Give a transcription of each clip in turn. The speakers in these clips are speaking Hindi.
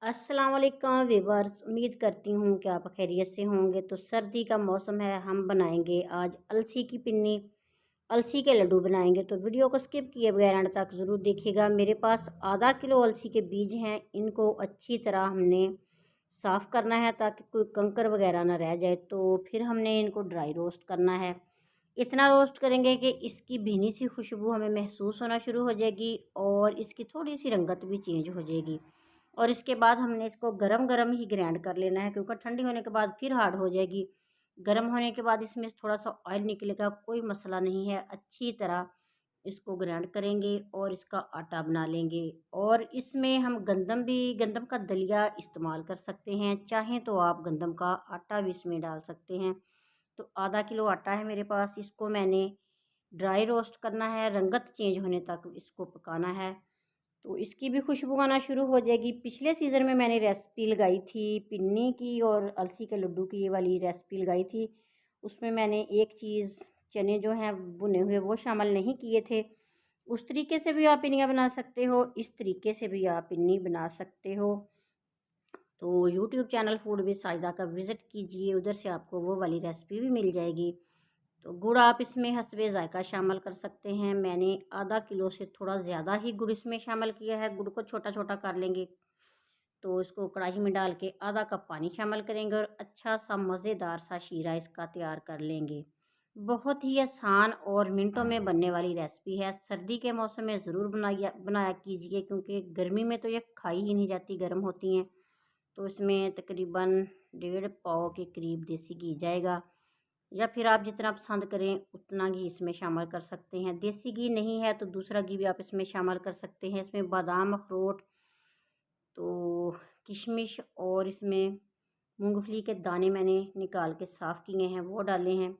अस्सलाम वालेकुम वीवर्स, उम्मीद करती हूँ कि आप खैरियत से होंगे। तो सर्दी का मौसम है, हम बनाएंगे आज अलसी की पिन्नी, अलसी के लड्डू बनाएंगे। तो वीडियो को स्किप किए बगैर एंड तक ज़रूर देखिएगा। मेरे पास आधा किलो अलसी के बीज हैं, इनको अच्छी तरह हमने साफ़ करना है ताकि कोई कंकर वगैरह ना रह जाए। तो फिर हमने इनको ड्राई रोस्ट करना है। इतना रोस्ट करेंगे कि इसकी भीनी सी खुशबू हमें महसूस होना शुरू हो जाएगी और इसकी थोड़ी सी रंगत भी चेंज हो जाएगी। और इसके बाद हमने इसको गरम गरम ही ग्राइंड कर लेना है, क्योंकि ठंडी होने के बाद फिर हार्ड हो जाएगी। गरम होने के बाद इसमें थोड़ा सा ऑयल निकलेगा, कोई मसला नहीं है। अच्छी तरह इसको ग्राइंड करेंगे और इसका आटा बना लेंगे। और इसमें हम गंदम का दलिया इस्तेमाल कर सकते हैं, चाहें तो आप गंदम का आटा भी इसमें डाल सकते हैं। तो आधा किलो आटा है मेरे पास, इसको मैंने ड्राई रोस्ट करना है, रंगत चेंज होने तक इसको पकाना है। तो इसकी भी खुशबू आना शुरू हो जाएगी। पिछले सीज़न में मैंने रेसिपी लगाई थी पिन्नी की और अलसी के लड्डू की, ये वाली रेसिपी लगाई थी। उसमें मैंने एक चीज़, चने जो हैं भुने हुए, वो शामिल नहीं किए थे। उस तरीके से भी आप पिन्नियाँ बना सकते हो, इस तरीके से भी आप पिन्नी बना सकते हो। तो YouTube channel food with Sahida का विज़िट कीजिए, उधर से आपको वो वाली रेसिपी भी मिल जाएगी। तो गुड़ आप इसमें हस्बे ज़ायक़ा शामिल कर सकते हैं। मैंने आधा किलो से थोड़ा ज़्यादा ही गुड़ इसमें शामिल किया है। गुड़ को छोटा छोटा कर लेंगे। तो इसको कढ़ाई में डाल के आधा कप पानी शामिल करेंगे और अच्छा सा मज़ेदार सा शीरा इसका तैयार कर लेंगे। बहुत ही आसान और मिनटों में बनने वाली रेसिपी है। सर्दी के मौसम में ज़रूर बनाया कीजिए, क्योंकि गर्मी में तो ये खाई ही नहीं जाती, गर्म होती हैं। तो इसमें तकरीबन 1.5 पाव के करीब देसी घी जाएगा, या फिर आप जितना पसंद करें उतना घी इसमें शामिल कर सकते हैं। देसी घी नहीं है तो दूसरा घी भी आप इसमें शामिल कर सकते हैं। इसमें बादाम, अखरोट, तो किशमिश और इसमें मूंगफली के दाने मैंने निकाल के साफ़ किए हैं, वो डाले हैं।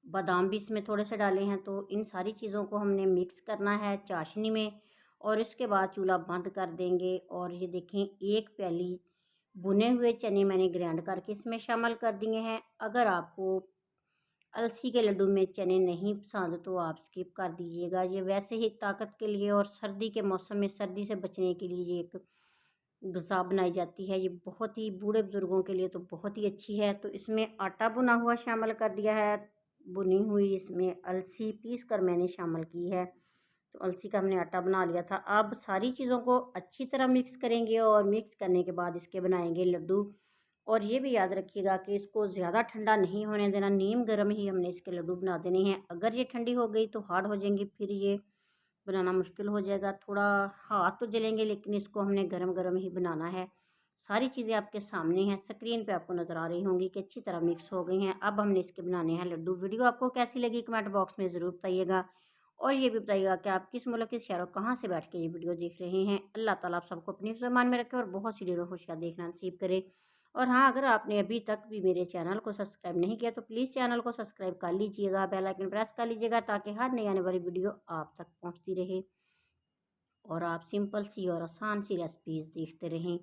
बादाम भी इसमें थोड़े से डाले हैं। तो इन सारी चीज़ों को हमने मिक्स करना है चाशनी में, और इसके बाद चूल्हा बंद कर देंगे। और ये देखें, एक प्याली भुने हुए चने मैंने ग्राइंड करके इसमें शामिल कर दिए हैं। अगर आपको अलसी के लड्डू में चने नहीं पसंद तो आप स्किप कर दीजिएगा। ये वैसे ही ताकत के लिए और सर्दी के मौसम में सर्दी से बचने के लिए ये एक ग़िज़ा बनाई जाती है। ये बहुत ही बूढ़े बुज़ुर्गों के लिए तो बहुत ही अच्छी है। तो इसमें आटा भुना हुआ शामिल कर दिया है, भुनी हुई इसमें अलसी पीस कर मैंने शामिल की है। तो अलसी का हमने आटा बना लिया था। अब सारी चीज़ों को अच्छी तरह मिक्स करेंगे और मिक्स करने के बाद इसके बनाएंगे लड्डू। और ये भी याद रखिएगा कि इसको ज़्यादा ठंडा नहीं होने देना, नीम गर्म ही हमने इसके लड्डू बना देने हैं। अगर ये ठंडी हो गई तो हार्ड हो जाएंगी, फिर ये बनाना मुश्किल हो जाएगा। थोड़ा हाथ तो जलेंगे, लेकिन इसको हमने गरम गरम ही बनाना है। सारी चीज़ें आपके सामने हैं, स्क्रीन पे आपको नज़र आ रही होंगी कि अच्छी तरह मिक्स हो गई हैं। अब हमने इसके बनाने हैं लड्डू। वीडियो आपको कैसी लगी कमेंट बॉक्स में ज़रूर बताइएगा। और ये भी बताइएगा कि आप किस मुल्क, किस शहर, कहाँ से बैठ के ये वीडियो देख रहे हैं। अल्लाह ताला आप सबको अपनी ज़बान में रखे और बहुत सी ढेरों खुशियाँ देखना नसीब करे। और हाँ, अगर आपने अभी तक भी मेरे चैनल को सब्सक्राइब नहीं किया तो प्लीज़ चैनल को सब्सक्राइब कर लीजिएगा, बेल आइकन प्रेस कर लीजिएगा, ताकि हर नई आने वाली वीडियो आप तक पहुँचती रहे और आप सिंपल सी और आसान सी रेसिपीज़ देखते रहें।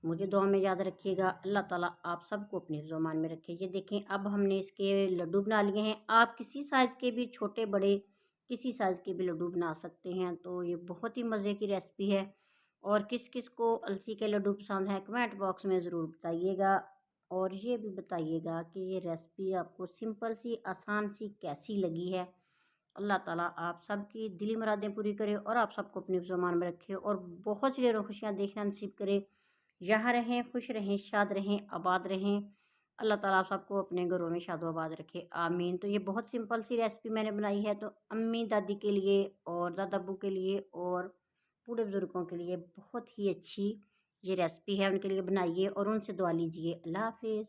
मुझे दुआ में याद रखिएगा। अल्लाह ताला आप सबको अपनी ज़ुबान में रखे। ये देखें, अब हमने इसके लड्डू बना लिए हैं। आप किसी साइज़ के भी, छोटे बड़े किसी साइज़ के भी लड्डू बना सकते हैं। तो ये बहुत ही मज़े की रेसिपी है। और किस किस को अलसी के लड्डू पसंद है कमेंट बॉक्स में ज़रूर बताइएगा। और ये भी बताइएगा कि ये रेसिपी आपको सिंपल सी, आसान सी कैसी लगी है। अल्लाह ताला आप सबकी दिली मुरादें पूरी करे और आप सबको अपनी ज़ुबान में रखे और बहुत सी ढेरों खुशियाँ देखना नसीब करे। यहाँ रहें, खुश रहें, शाद रहें, आबाद रहें। अल्लाह ताला आप सबको अपने घरों में शादो आबाद रखे, आमीन। तो ये बहुत सिंपल सी रेसिपी मैंने बनाई है। तो अम्मी दादी के लिए और दादा अब्बू के लिए और बूढ़े बुज़ुर्गों के लिए बहुत ही अच्छी ये रेसिपी है। उनके लिए बनाइए और उनसे दुआ लीजिए। अल्लाह हाफ़िज़।